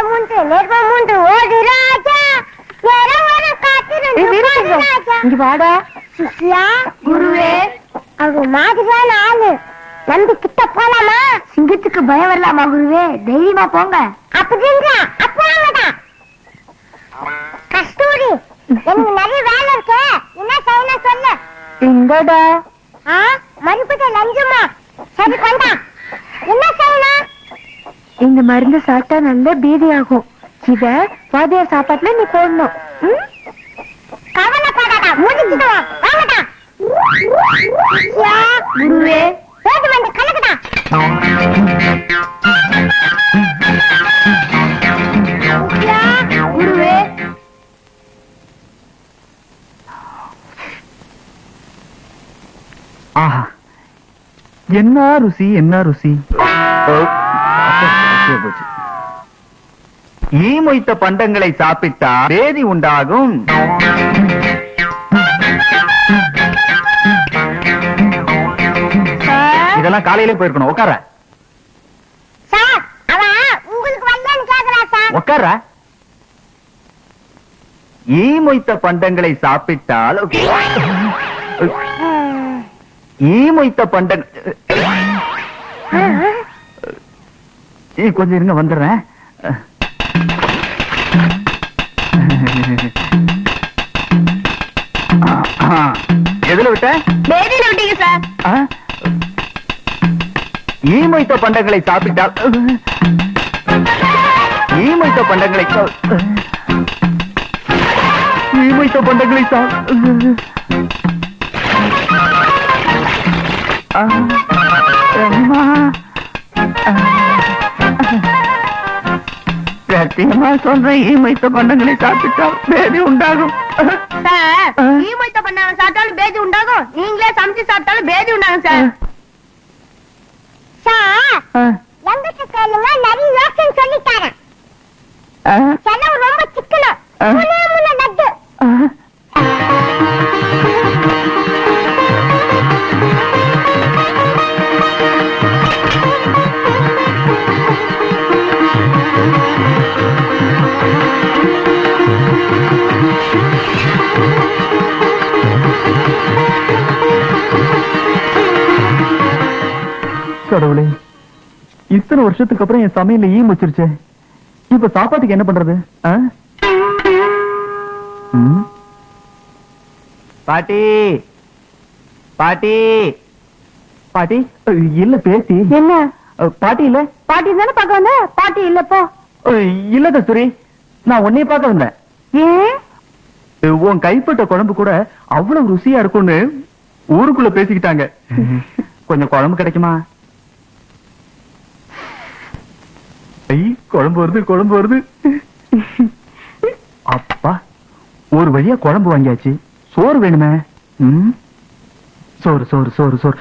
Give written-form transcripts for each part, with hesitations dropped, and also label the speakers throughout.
Speaker 1: மூன்று நேர்வம் மூன்று ஓடு ராஜா இங்க வாடா. சிஷ்யா குருவே, அவங்க மாதிரியான ஆளு நம்பி கிட்ட போலாமா? சிங்கத்துக்கு பயம் வரலாமா குருவே? தைரியமா போங்க. அப்படிங்க அப்பதான் கஸ்தூரி, எனக்கு நிறைய வேலை இருக்கு. என்ன செய்யணும் சொல்லு. எங்கடா? மறுபடியும் லஞ்சமா? சரி கொண்டா. என்ன செய்யணும்? இந்த மருந்து சாப்பிட்டா நல்ல பீதி ஆகும். இத வாதியார் சாப்பாட்டுல நீ போடணும். கவலைப்படாதா, முடிச்சுட்டு வாங்கடா. குருவே, போது வந்து கலக்குதா. குருவே,
Speaker 2: ஆஹா, என்ன ருசி, என்ன ருசி. ஈ மொய்த்த பண்டங்களை சாப்பிட்டா பேதி உண்டாகும். இதெல்லாம் காலையிலே போயிருக்கணும். உட்கார உட்கார. ஈ மொய்த்த பண்டங்களை சாப்பிட்டால் ஈ மொய்த்த பண்டங்கள் கொஞ்சம் இருங்க, வந்துடுறேன். எதுல விட்ட?
Speaker 1: பேதியில விட்டீங்க சார்.
Speaker 2: ஈ மொய்த்த பண்டங்களை சாப்பிட்டால் ஈ மொய்த்த பண்டங்களை ஈ மொய்த்த பண்டங்களை சத்தியமா சொல்றேன், ஈ மொய்த்த பண்டங்களை சாப்பிட்டால் பேதி உண்டாகும்.
Speaker 1: ஈ மொய்த்த பண்டங்களை சாப்பிட்டாலும் பேதி உண்டாகும். நீங்களே சமைச்சு சாப்பிட்டாலும் பேதி உண்டாகும் சார். எங்கிட்ட கேளுங்க, நிறைய யோசனை சொல்லிட்டாரன். செலவு ரொம்ப சிக்கணும். நட்டு
Speaker 2: கடவுளே, இத்தனை வருஷத்துக்கு அப்புறம் என் சமையல ஈ வச்சிருச்சே. இப்ப சாப்பாட்டுக்கு என்ன பண்றது? பாட்டி, பாட்டி, பாட்டி இல்ல பேத்தி.
Speaker 1: என்ன
Speaker 2: பாட்டி இல்ல?
Speaker 1: பாட்டி தானே பார்க்க வந்த. பாட்டி இல்லப்போ.
Speaker 2: இல்ல கஸ்தூரி, நான் உன்னைய பார்க்க வந்தேன்.
Speaker 1: ஏன்?
Speaker 2: உன் கைப்பட்ட குழம்பு கூட அவ்வளவு ருசியா இருக்கும்னு ஊருக்குள்ள பேசிக்கிட்டாங்க. கொஞ்சம் குழம்பு கிடைக்குமா? குழம்பு வருது, குழம்பு வருது. அப்பா, ஒரு வழியா குழம்பு வாங்கியாச்சு. சோறு வேணுமே. சோறு சோறு சோறு சோறு.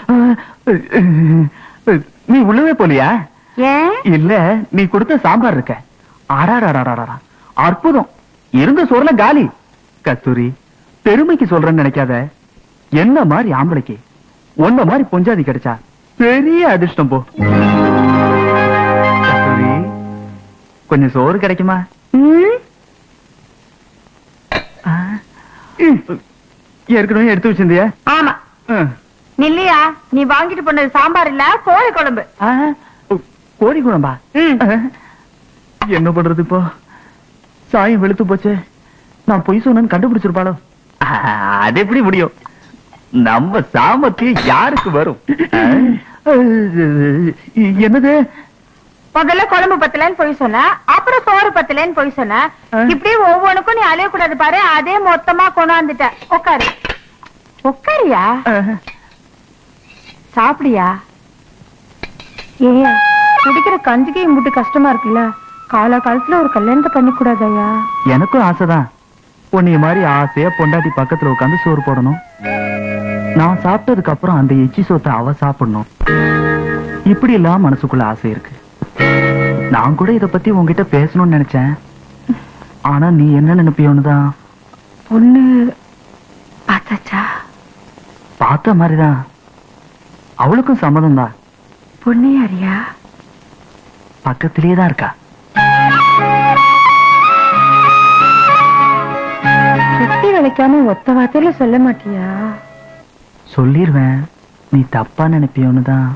Speaker 2: நீ உள்ளவே போலியா? இல்ல, நீ கொடுத்த சாம்பார் இருக்க. ஆடாடாடாடா, அற்புதம். இருந்த சோறுல காலி. கஸ்தூரி, பெருமைக்கு சொல்றேன்னு நினைக்காத. என்ன மாதிரி ஆம்பளைக்கு ஒன்ன மாதிரி பொஞ்சாதி கிடைச்சா பெரிய அதிர்ஷ்டம். போ கஸ்தூரி, கொஞ்சம் சோறு கிடைக்குமா? ஏற்கனவே எடுத்து வச்சிருந்தியா?
Speaker 1: ஆமா. நில்லையா, நீ வாங்கிட்டு போனது சாம்பார் இல்ல, கோழி குழம்பு.
Speaker 2: கோழி குழம்பா? என்ன பண்றது இப்போ? சாயம் வெளுத்து போச்சே. நான் பொய் சொன்னு கண்டுபிடிச்சிருப்பாளோ? அது எப்படி முடியும்? நம்ம சாமர்த்தியம் யாருக்கு வரும்? என்னது?
Speaker 1: முதல்ல குழம்பு பத்தலன்னு போய் சொன்ன, அப்புறம் சோறு பத்தலன்னு போய் சொன்ன. இப்படி ஒவ்வொன்னுக்கும் நீ அலைய கூடாது பாரு. அதே மொத்தமா கொண்டாந்துட்ட. உட்காரு. உட்காரியா? சாப்பிடியா? ஏ, குடிக்கிற கஞ்சிக்கு இம்புட்டு கஷ்டமா இருக்குல்ல. கால காலத்துல ஒரு கல்யாணத்தை பண்ணி கூடாதயா?
Speaker 2: எனக்கும் ஆசைதான். உன்னைய மாதிரி ஆசையா பொண்டாட்டி பக்கத்துல உட்காந்து சோறு போடணும். நான் சாப்பிட்டதுக்கு அப்புறம் அந்த எச்சி சோத்தை அவ சாப்பிடணும். இப்படி எல்லாம் மனசுக்குள்ள ஆசை இருக்கு. நான் கூட இத பத்தி உங்ககிட்ட பேசணும்னு நினைச்சேன். ஆனா நீ என்ன நினைப்பியோன்னுதான்.
Speaker 1: பொண்ணு பார்த்தாச்சா?
Speaker 2: பார்த்த மாதிரிதான். அவளுக்கும் சம்மதம் தான்.
Speaker 1: பொண்ணு யாரியா?
Speaker 2: பக்கத்திலேயே தான் இருக்கா.
Speaker 1: வைக்காம ஒத்த வார்த்தையில சொல்ல மாட்டியா?
Speaker 2: சொல்லிருவேன், நீ தப்பா நினைப்பியோன்னு தான்.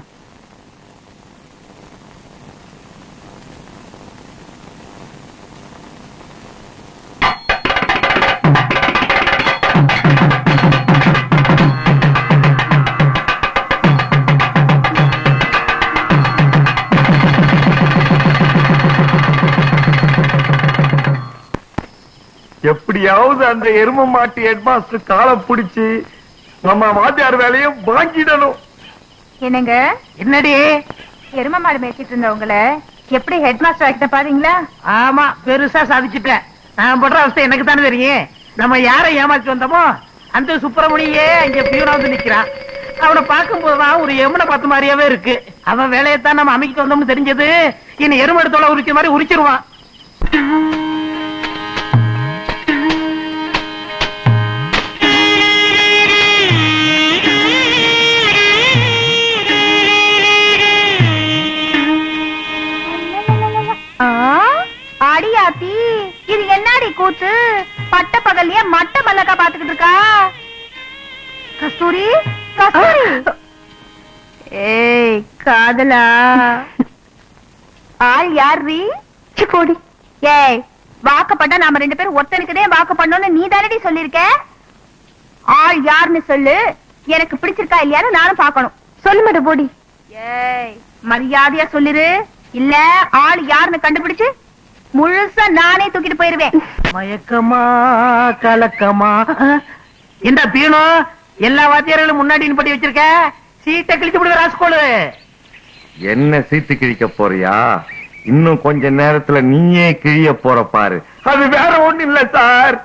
Speaker 3: எப்படியாவது அந்த எரும மாட்டு ஹெட்மாஸ்டர் காலை பிடிச்சு நம்ம வாத்தியார் வேலையும் வாங்கிடணும்.
Speaker 1: என்னங்க?
Speaker 4: என்னடி?
Speaker 1: எரும மாடு மேய்ச்சிட்டு இருந்தவங்கள எப்படி ஹெட் மாஸ்டர் ஆகிட்ட பாத்தீங்களா?
Speaker 4: ஆமா, பெருசா சாதிச்சுட்டேன். நான் படுற அவஸ்தை எனக்கு தானே தெரியும். நம்ம யாரை ஏமாத்தி வந்தோமோ அந்த சுப்பிரமணியே இங்க பியூனா வந்து நிக்கிறான். அவனை பார்க்கும் போதுதான் ஒரு எமனை பார்த்த மாதிரியாவே இருக்கு. அவன் வேலையத்தான் நம்ம அமைக்கிட்டு வந்தோம்னு தெரிஞ்சது, இன்னும் எருமடத்தோட உரிக்கிற மாதிரி உரிச்சிருவான்.
Speaker 1: அடியாத்தி, இது என்னடி கூத்து? பட்ட பகல்லையே மட்ட மல்லக்கா பாத்துக்கிட்டு இருக்கா. கஸ்தூரி, கஸ்தூரி. ஏய் காதலா, ஆள் யாரு? போடி. ஏய், வாக்கப்பட்டா நாம 2 பேரும் ஒருத்தனுக்குதே வாக்கு பண்ணோம்னு நீ தானடி சொல்லிருக்க. ஆள் யாருன்னு சொல்லு, எனக்கு பிடிச்சிருக்கா இல்லையான்னு நானும் பாக்கணும். சொல்லு மேடம் போடி. ஏய், மரியாதையா சொல்லிரு, இல்ல ஆள் யாருன்னு கண்டுபிடிச்சு முழுசா நானே தூக்கிட்டு போயிருவேன்.
Speaker 4: மயக்கமா கலக்கமா? இந்த பீனோ எல்லா வாத்தியார்களும் முன்னாடி படி வச்சிருக்க, சீட்டை கிழிச்சு விடுற ராஸ்கோலு.
Speaker 3: என்ன சீட்டு கிழிக்க போறியா? இன்னும் கொஞ்ச நேரத்துல நீயே கிழிய போற பாரு. அது வேற ஒண்ணு இல்ல சார்,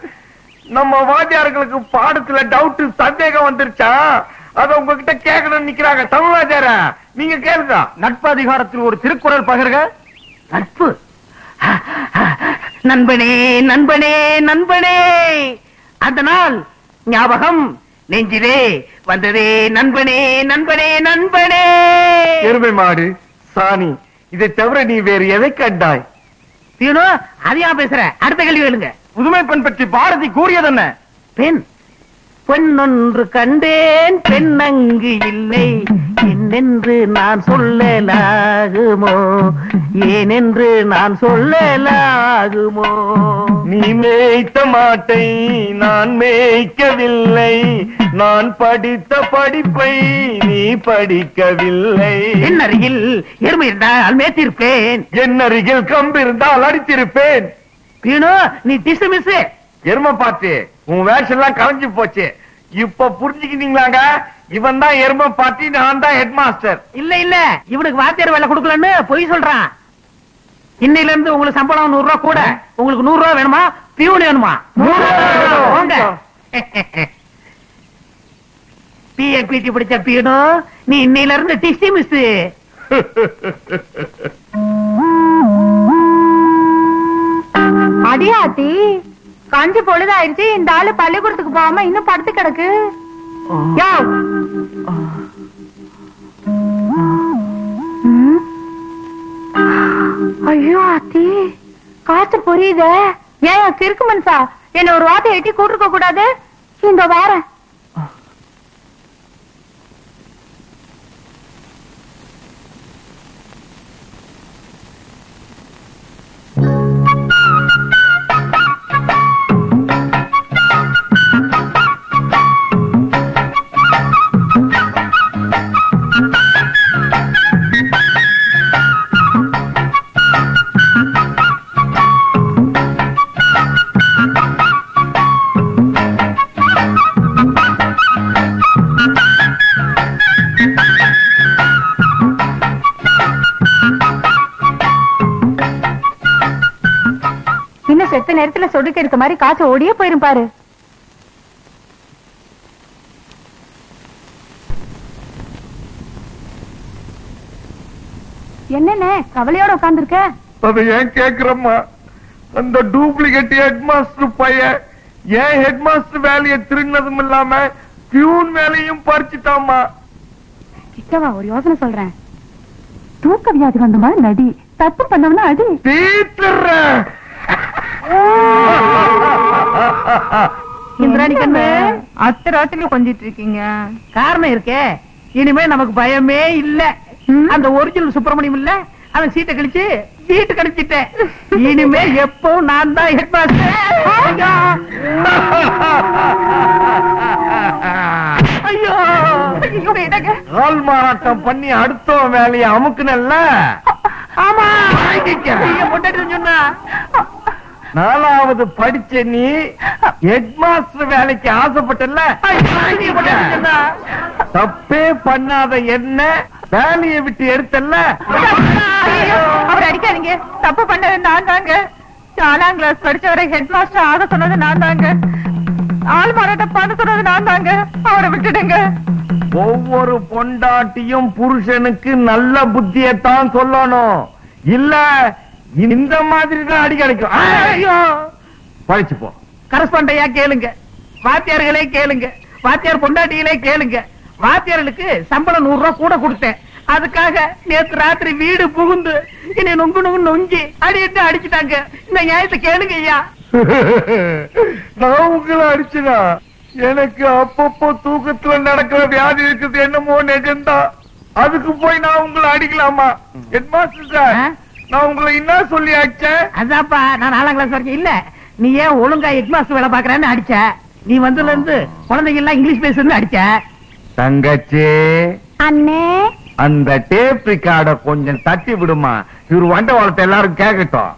Speaker 3: நம்ம வாத்தியார்களுக்கு பாடத்துல டவுட் சந்தேகம் வந்துருச்சா, அத உங்ககிட்ட கேட்கணும்னு நிக்கிறாங்க. தமிழ் வாத்தியார நீங்க கேளுங்க.
Speaker 2: நட்பு அதிகாரத்தில் ஒரு திருக்குறள் பகிர்க.
Speaker 4: நட்பு. நண்பனே நண்பனே நண்பனே, அந்த நாள் ஞாபகம் நெஞ்சிலே வந்ததே. நண்பனே நண்பனே நண்பனே.
Speaker 3: எருமை மாடு சாணி, இதை தவிர நீ வேறு எதை கண்டாய்?
Speaker 4: பீனோ, அதையா பேசுற? அடுத்த கேள்வி கேளுங்க.
Speaker 2: புதுமை பெண் பற்றி பாரதி கூறியதென்ன?
Speaker 4: பெண் பொன்னொன்று கண்டேன், பெண்ணங்கு இல்லை. என்னென்று நான் சொல்லலாகுமோ, ஏனென்று நான் சொல்லலாகுமோ?
Speaker 3: நீ மேய்த்த மாட்டை நான் மேய்க்கவில்லை, நான் படித்த படிப்பை நீ படிக்கவில்லை.
Speaker 4: என் அருகில் எருமை இருந்தால் மேய்த்திருப்பேன்,
Speaker 3: என் அருகில் கம்பு இருந்தால் அடித்திருப்பேன்.
Speaker 4: பீனோ, நீ டிஸ் மிஸ்.
Speaker 3: எருமை பாட்டு, உன் வேஷம் எல்லாம் கலைஞ்சு போச்சு. இப்ப புரிஞ்சுக்கிட்டீங்களாங்க? இவன் தான் எருமை பாட்டி, நான் தான் ஹெட் மாஸ்டர்.
Speaker 4: இல்ல இல்ல, இவனுக்கு வாத்தியார் வேலை கொடுக்கலன்னு பொய் சொல்றான். இன்னையில இருந்து உங்களுக்கு சம்பளம் 100 ரூபாய் கூட. உங்களுக்கு 100 ரூபாய் வேணுமா, பியூன் வேணுமா?
Speaker 3: 100 ரூபாய்
Speaker 4: போங்க. பிடி பிடிச்ச பியூனோ, நீ இன்னையில இருந்து டிஸ்டி மிஸ்.
Speaker 1: அடியாத்தி, கஞ்சி பொழுதாயிருச்சு, இந்த ஆளு பள்ளிக்கூடத்துக்கு போகாம இன்னும் படுத்து கிடக்கு. யோவ். ஐயோ ஆத்தி, காத்து புரியுத. ஏன் கிறுக்கு மனுஷா, என்ன ஒரு வார்த்தை எட்டி கூட்டிருக்க கூடாது? இந்த வாரம் செத்த நேரத்துல சொடுக்க இருக்க மாதிரி காசு ஓடியே போயிரும் பாரு. என்னென்ன கவலையோட உட்கார்ந்துருக்க?
Speaker 3: அதை ஏன் கேக்குறம்மா? அந்த டூப்ளிகேட் ஹெட் மாஸ்டர் பையன் ஏன் ஹெட் மாஸ்டர் வேலையை திருடினதும் இல்லாம பியூன் வேலையும் பறிச்சுட்டாமா.
Speaker 1: கிட்டவா, ஒரு யோசனை சொல்றேன். தூக்க வியாதி வந்த மாதிரி நடி, தப்பு பண்ணவனா அடி.
Speaker 4: இந்திராணி கண்ணு
Speaker 1: அத்தராத்திரி கொஞ்சிட்டு இருக்கீங்க.
Speaker 4: காரணம் இருக்கே, இனிமே நமக்கு பயமே இல்ல. அந்த ஒரிஜினல் சுப்பிரமணியம் இல்ல, அவன் சீட்டை கழிச்சு வீட்டு கழிச்சிட்டேன். இனிமே எப்போ நான் தான் ஹெட் மாஸ்டர். ஐயோ ஐயோ, என்னங்க?
Speaker 3: ஆள் மாறாட்டம் பண்ணி அடுத்த வேலையை அமுக்குனல்ல.
Speaker 4: ஆமா, ஐயோ, பொண்டாட்டி சொன்னா.
Speaker 3: 4வது படிச்ச நீ ஹெட் மாஸ்டர் வேலைக்கு ஆசைப்பட்டல.
Speaker 4: ஐயோ, பொண்டாட்டி சொன்னா.
Speaker 3: தப்பே பண்ணாத என்ன வேலையை விட்டு எடுத்தல்ல.
Speaker 1: அவர் அடிக்காதீங்க. தப்பு பண்ணது நான் தாங்க. 4ஆம் கிளாஸ் படிச்சவரை ஹெட் மாஸ்டர் ஆக சொன்னது நான் தாங்க. ஆள் மாறாட்டம் பண்ண சொன்னது நான் தாங்க. அவரை விட்டுடுங்க.
Speaker 3: ஒவ்வொரு பொண்டாட்டியும் புருஷனுக்கு நல்ல புத்தியத்தான் சொல்லணும். இல்ல இந்த மாதிரி தான் அடி கிடைக்கும்.
Speaker 4: ஐயோ,
Speaker 3: படிச்சு போ.
Speaker 4: கரஸ்பாண்டையா கேளுங்க, வாத்தியார்களே கேளுங்க, வாத்தியார் பொண்டாட்டிகளே கேளுங்க. வாத்தியார்களுக்கு சம்பளம் 100 ரூபாய் கூட கொடுத்தேன். அதுக்காக நேத்து ராத்திரி வீடு புகுந்து என்னை நொங்கு நொங்கி அடிட்டு அடிச்சுட்டாங்க. இந்த நியாயத்தை கேளுங்க ஐயா.
Speaker 3: நான் உங்களை அடிச்சுனா எனக்கு அப்பப்போ தூக்கத்துல நடக்கிற வியாதி இருக்குது, என்னமோ நிஜந்தா. அதுக்கு போய் நான் உங்களை அடிக்கலாமா? ஹெட் மாஸ்டர் சார், நான் உங்களை என்ன சொல்லி அடிச்சேன்?
Speaker 4: அதாப்பா, நான் 4ஆம் கிளாஸ் வரைக்கும் இல்ல. நீ ஏன் ஒழுங்கா ஹெட் மாஸ்டர் வேலை பாக்குறேன்னு அடிச்ச. நீ வந்ததுல இருந்து குழந்தைங்க எல்லாம் இங்கிலீஷ் பேசுன்னு அடிச்ச.
Speaker 3: தங்கச்சி,
Speaker 1: அண்ணே,
Speaker 3: அந்த டேப் ரிகார்ட கொஞ்சம் தட்டி விடுமா, இவர் வண்டவாளத்தை எல்லாரும் கேட்கட்டும்.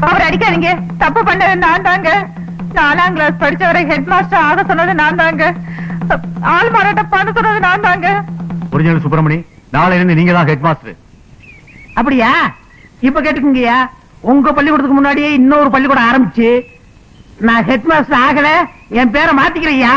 Speaker 1: அவர் அடிக்காதீங்க. தப்பு பண்ணது நான் தாங்க. 4ஆம் கிளாஸ் படிச்சவரை ஹெட் மாஸ்டர் ஆக சொன்னது நான் தாங்க. ஆள் மாறாட்டம் பண்ண சொன்னது நான் தாங்க.
Speaker 2: ஒரிஜினல் சுப்பிரமணி, நாளையில இருந்து நீங்க தான் ஹெட் மாஸ்டர்.
Speaker 4: அப்படியா? இப்ப கேட்டுக்குங்கய்யா, உங்க பள்ளிக்கூடத்துக்கு முன்னாடியே இன்னொரு பள்ளிக்கூடம் ஆரம்பிச்சு நான் ஹெட் மாஸ்டர் ஆகல, என் பேரை மாத்திக்கிறேயா.